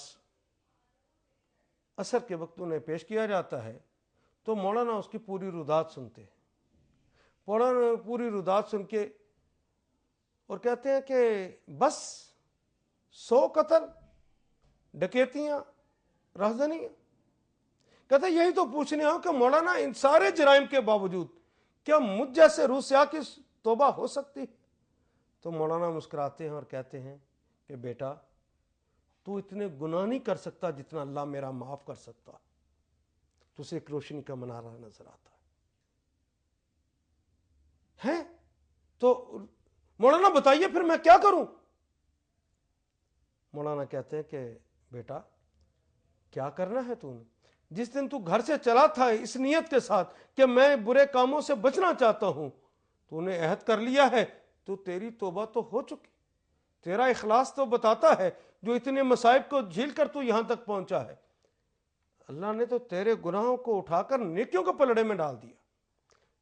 عصر کے وقت انہیں پیش کیا جاتا ہے تو مولانا اس کی پوری رودات سنتے ہیں، مولانا پوری رودات سن کے اور کہتے ہیں کہ بس 100 قتل، ڈکیتیاں، رہزنیاں۔ کہتے ہیں یہی تو پوچھنے ہو کہ مولانا ان سارے جرائم کے باوجود کیا مجھ جیسے روح سیاہ کی توبہ ہو سکتی؟ تو مولانا مسکراتے ہیں اور کہتے ہیں کہ بیٹا تو اتنے گناہ نہیں کر سکتا جتنا اللہ میرا معاف کر سکتا۔ تو اسے ایک روشنی کا منارہ نظر آتا ہے۔ تو مولانا بتائیے پھر میں کیا کروں؟ مولانا کہتے ہیں کہ بیٹا کیا کرنا ہے تو نے؟ جس دن تو گھر سے چلا تھا اس نیت کے ساتھ کہ میں برے کاموں سے بچنا چاہتا ہوں، تو نے عہد کر لیا ہے، تو تیری توبہ تو ہو چکی، تیرا اخلاص تو بتاتا ہے، جو اتنے مصائب کو جھیل کر تو یہاں تک پہنچا ہے، اللہ نے تو تیرے گناہوں کو اٹھا کر نیکیوں کے پلڑے میں ڈال دیا۔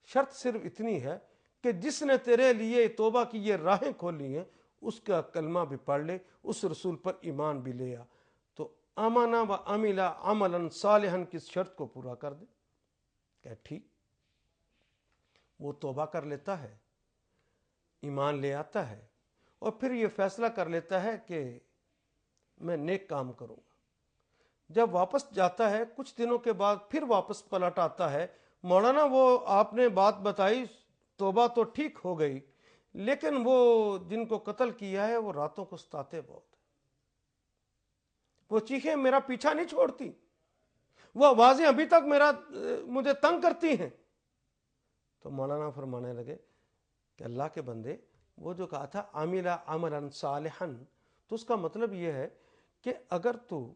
شرط صرف اتنی ہے کہ جس نے تیرے لیے توبہ کی یہ راہیں کھولی ہیں اس کا کلمہ بھی پڑھ لے، اس رسول پر ایمان بھی لے آ، تو آمنا و عمل عملا صالحا کی شرط کو پورا کر دے۔ کہ ٹھیک، وہ توبہ کر لیتا ہے، ایمان لے آتا ہے، اور پھر یہ فیصلہ کر لیتا ہے کہ میں نیک کام کروں گا۔ جب واپس جاتا ہے کچھ دنوں کے بعد پھر واپس پلٹ آتا ہے، مولانا وہ آپ نے بات بتائی، توبہ تو ٹھیک ہو گئی، لیکن وہ جن کو قتل کیا ہے وہ راتوں کو ستاتے بہت ہیں، وہ چیخیں میرا پیچھا نہیں چھوڑتی، وہ آوازیں ابھی تک مجھے تنگ کرتی ہیں۔ تو مولانا فرمانے لگے کہ اللہ کے بندے، وہ جو کہا تھا عاملہ عملا صالحا، تو اس کا مطلب یہ ہے کہ اگر تو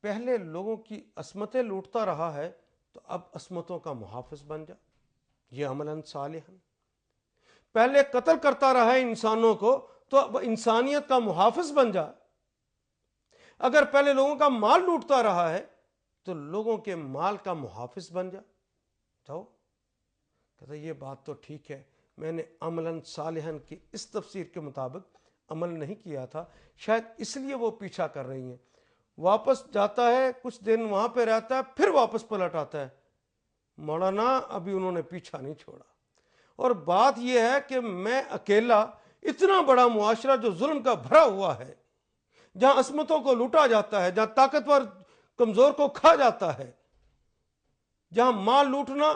پہلے لوگوں کی عصمتیں لوٹتا رہا ہے تو اب عصمتوں کا محافظ بن جا، یہ عملا صالحا۔ پہلے قتل کرتا رہا ہے انسانوں کو تو اب انسانیت کا محافظ بن جا۔ اگر پہلے لوگوں کا مال لوٹتا رہا ہے تو لوگوں کے مال کا محافظ بن جا۔ جاؤ، کہتا یہ بات تو ٹھیک ہے، میں نے عملا صالحا کی اس تفسیر کے مطابق عمل نہیں کیا تھا، شاید اس لیے وہ پیچھا کر رہی ہیں۔ واپس جاتا ہے، کچھ دن وہاں پہ رہتا ہے، پھر واپس پلٹ آتا ہے، مولانا ابھی انہوں نے پیچھا نہیں چھوڑا۔ اور بات یہ ہے کہ میں اکیلا، اتنا بڑا معاشرہ جو ظلم کا بھرا ہوا ہے، جہاں عصمتوں کو لوٹا جاتا ہے، جہاں طاقتور کمزور کو کھا جاتا ہے، جہاں مال لوٹنا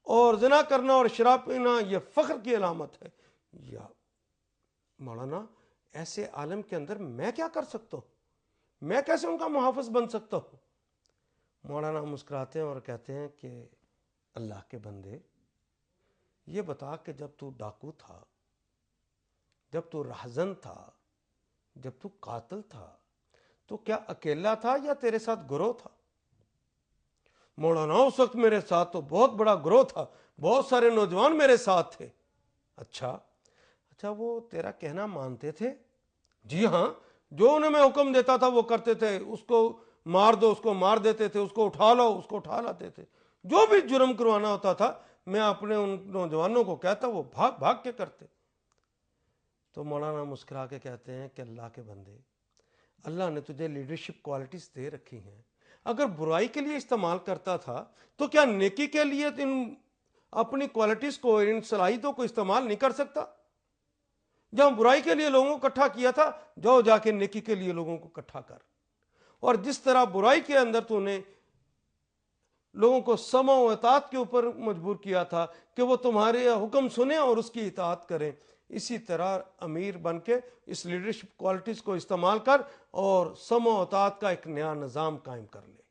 اور زنا کرنا اور شراب پینا یہ فخر کی علامت ہے، یا مولانا ایسے عالم کے اندر میں کیا کر سکتا ہوں؟ میں کیسے ان کا محافظ بن سکتا ہوں؟ مولانا مسکراتے ہیں اور کہتے ہیں کہ اللہ کے بندے، یہ بتا کہ جب تو ڈاکو تھا، جب تو رہزن تھا، جب تو قاتل تھا، تو کیا اکیلا تھا یا تیرے ساتھ گروہ تھا؟ مولانا اس وقت میرے ساتھ تو بہت بڑا گروہ تھا، بہت سارے نوجوان میرے ساتھ تھے۔ اچھا وہ تیرا کہنا مانتے تھے؟ جی ہاں، جو انہیں میں حکم دیتا تھا وہ کرتے تھے، اس کو مار دو اس کو مار دیتے تھے، اس کو اٹھا لو اس کو اٹھا لاتے تھے، جو بھی جرم کروانا ہوتا تھا میں اپنے ان نوجوانوں کو کہتا وہ بھاگ بھاگ کے کرتے۔ تو مولانا مسکرا کے کہتے ہیں کہ اللہ کے بندے، اللہ نے تجھے لیڈرشپ کوالٹیز دے رکھی ہیں، اگر برائی کے لیے استعمال کرتا تھا تو کیا نیکی کے لیے ان اپنی کوالٹیز کو، ان صلاحیتوں کو استعمال نہیں کر سکتا؟ جہاں برائی کے لیے لوگوں کو اکٹھا کیا تھا، جا کے نیکی کے لیے لوگوں کو اکٹھا کر۔ اور جس طرح برائی کے اندر تو نے لوگوں کو سمع و اطاعت کے اوپر مجبور کیا تھا کہ وہ تمہارے حکم سنیں اور اس کی اطاعت کریں، اسی طرح امیر بن کے اس لیڈرشپ کوالٹیز کو استعمال کر اور سمع و اطاعت کا ایک نیا نظام قائم کر لے،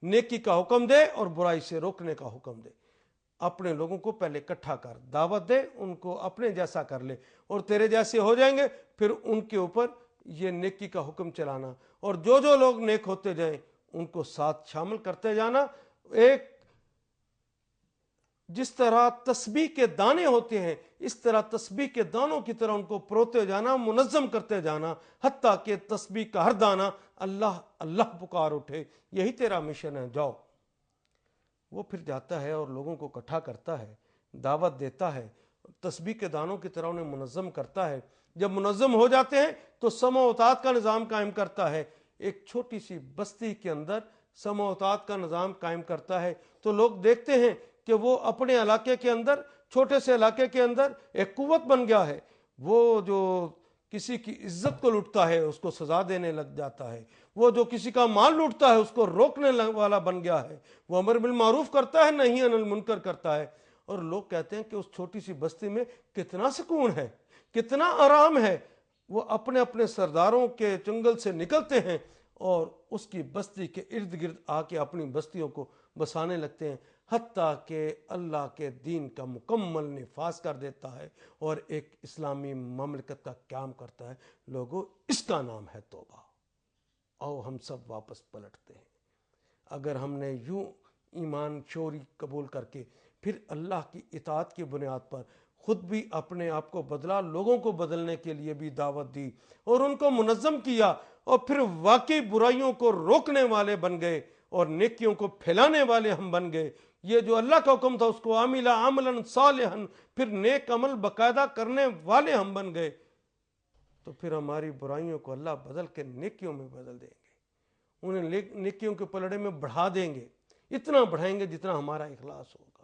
نیکی کا حکم دے اور برائی سے روکنے کا حکم دے، اپنے لوگوں کو پہلے اکٹھا کر، دعوت دے، ان کو اپنے جیسا کر لے، اور تیرے جیسے ہو جائیں گے، پھر ان کے اوپر یہ نیکی کا حکم چلانا، اور جو لوگ نیک ہوتے جائیں ان کو ساتھ شامل کرتے جانا۔ ایک جس طرح تسبیح کے دانے ہوتے ہیں، اس طرح تسبیح کے دانوں کی طرح ان کو پروتے جانا، منظم کرتے جانا، حتیٰ کہ تسبیح کا ہر دانہ اللہ اللہ پکار اٹھے۔ یہی تیرا مشن ہے، جاؤ۔ وہ پھر جاتا ہے اور لوگوں کو اکٹھا کرتا ہے، دعوت دیتا ہے، تسبیح کے دانوں کی طرح انہیں منظم کرتا ہے۔ جب منظم ہو جاتے ہیں تو سمع و اطاعت کا نظام قائم کرتا ہے، ایک چھوٹی سی بستی کے اندر سمع و اطاعت کا نظام قائم کرتا ہے، تو لوگ دیکھتے ہیں کہ وہ اپنے علاقے کے اندر، چھوٹے سے علاقے کے اندر ایک قوت بن گیا ہے۔ وہ جو کسی کی عزت کو لوٹتا ہے اس کو سزا دینے لگ جاتا ہے، وہ جو کسی کا مال لوٹتا ہے اس کو روکنے والا بن گیا ہے، وہ امر بالمعروف کرتا ہے، نہی عن المنکر کرتا ہے۔ اور لوگ کہتے ہیں کہ اس چھوٹی سی بستی میں کتنا سکون ہے، کتنا آرام ہے۔ وہ اپنے اپنے سرداروں کے چنگل سے نکلتے ہیں اور اس کی بستی کے ارد گرد آ کے اپنی بستیوں کو بسانے لگتے ہیں، حتیٰ کہ اللہ کے دین کا مکمل نفاذ کر دیتا ہے اور ایک اسلامی مملکت کا قیام کرتا ہے۔ لوگوں، اس کا نام ہے توبہ۔ آؤ ہم سب واپس پلٹتے ہیں۔ اگر ہم نے یوں ایمان شعوری قبول کر کے پھر اللہ کی اطاعت کی بنیاد پر خود بھی اپنے آپ کو بدلا، لوگوں کو بدلنے کے لیے بھی دعوت دی اور ان کو منظم کیا، اور پھر واقعی برائیوں کو روکنے والے بن گئے اور نیکیوں کو پھیلانے والے ہم بن گئے۔ یہ جو اللہ کا حکم تھا اس کو عاملہ عملا صالحا، پھر نیک عمل باقاعدہ کرنے والے ہم بن گئے، تو پھر ہماری برائیوں کو اللہ بدل کے نیکیوں میں بدل دیں گے، انہیں نیکیوں کے پلڑے میں بڑھا دیں گے، اتنا بڑھائیں گے جتنا ہمارا اخلاص ہوگا،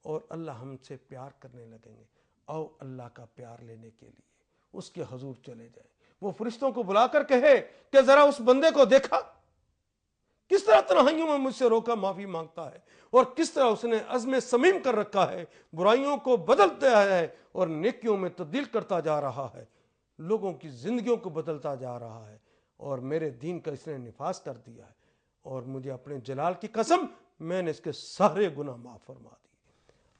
اور اللہ ہم سے پیار کرنے لگیں گے۔ آؤ اللہ کا پیار لینے کے لیے اس کے حضور چلے جائیں، وہ فرشتوں کو بلا کر کہے کہ ذرا اس بندے کو دیکھا کس طرح تنہائیوں میں مجھ سے روکا معافی مانگتا ہے، اور کس طرح اس نے عزم صمیم کر رکھا ہے، برائیوں کو بدلتا ہے اور نیکیوں میں تبدیل کرتا جا رہا ہے، لوگوں کی زندگیوں کو بدلتا جا رہا ہے، اور میرے دین کا اس نے نفاذ کر دیا ہے، اور مجھے اپنے جلال کی قسم میں نے اس کے سارے گناہ معاف فرما دیے۔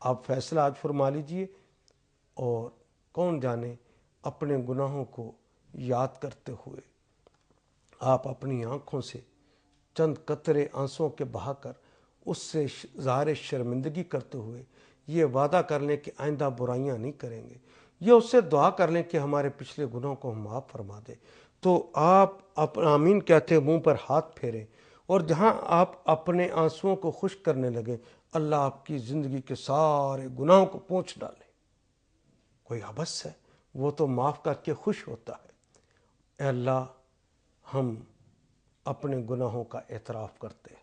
آپ فیصلہ آج فرما لیجئے، اور کون جانے اپنے گناہوں کو یاد کرتے ہوئے آپ اپنی آنکھوں سے چند قطرے آنسوں کے بہا کر اس سے ظاہر شرمندگی کرتے ہوئے یہ وعدہ کر لیں کہ آئندہ برائیاں نہیں کریں گے، یہ اس سے دعا کر لیں کہ ہمارے پچھلے گناہوں کو معاف فرما دے، تو آپ آمین کہتے منہ پر ہاتھ پھیریں، اور جہاں آپ اپنے آنسوؤں کو خشک کرنے لگے اللہ آپ کی زندگی کے سارے گناہوں کو پونچھ ڈالے۔ کوئی عبث ہے، وہ تو معاف کر کے خوش ہوتا ہے۔ اے اللہ، ہم اپنے گناہوں کا اعتراف کرتے ہیں،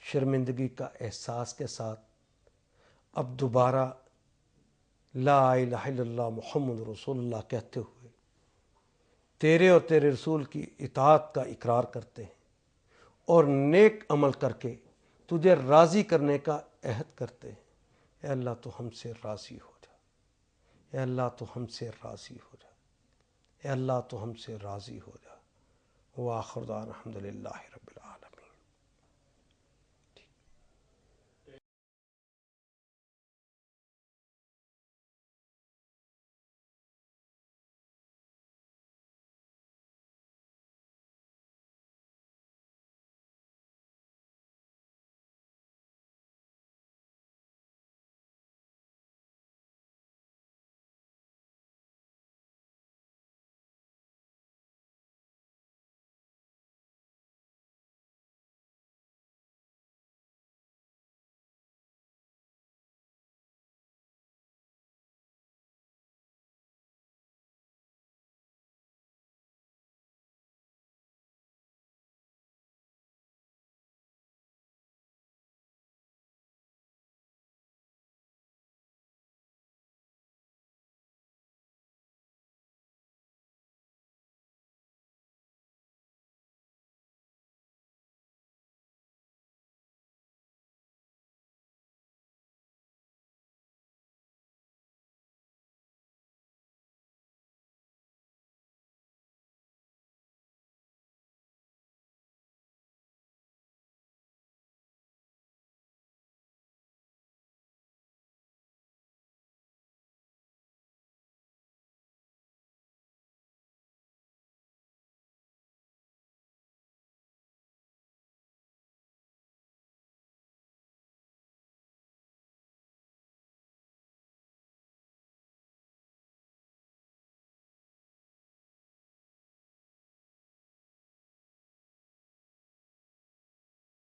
شرمندگی کا احساس کے ساتھ اب دوبارہ لا الہ الا اللہ محمد رسول اللہ کہتے ہوئے تیرے اور تیرے رسول کی اطاعت کا اقرار کرتے ہیں، اور نیک عمل کر کے تجھے راضی کرنے کا عہد کرتے ہیں۔ اے اللہ تو ہم سے راضی ہو جا، اے اللہ تو ہم سے راضی ہو جا، اے اللہ تو ہم سے راضی ہو جا۔ وآخر دعوانا الحمدللہ رب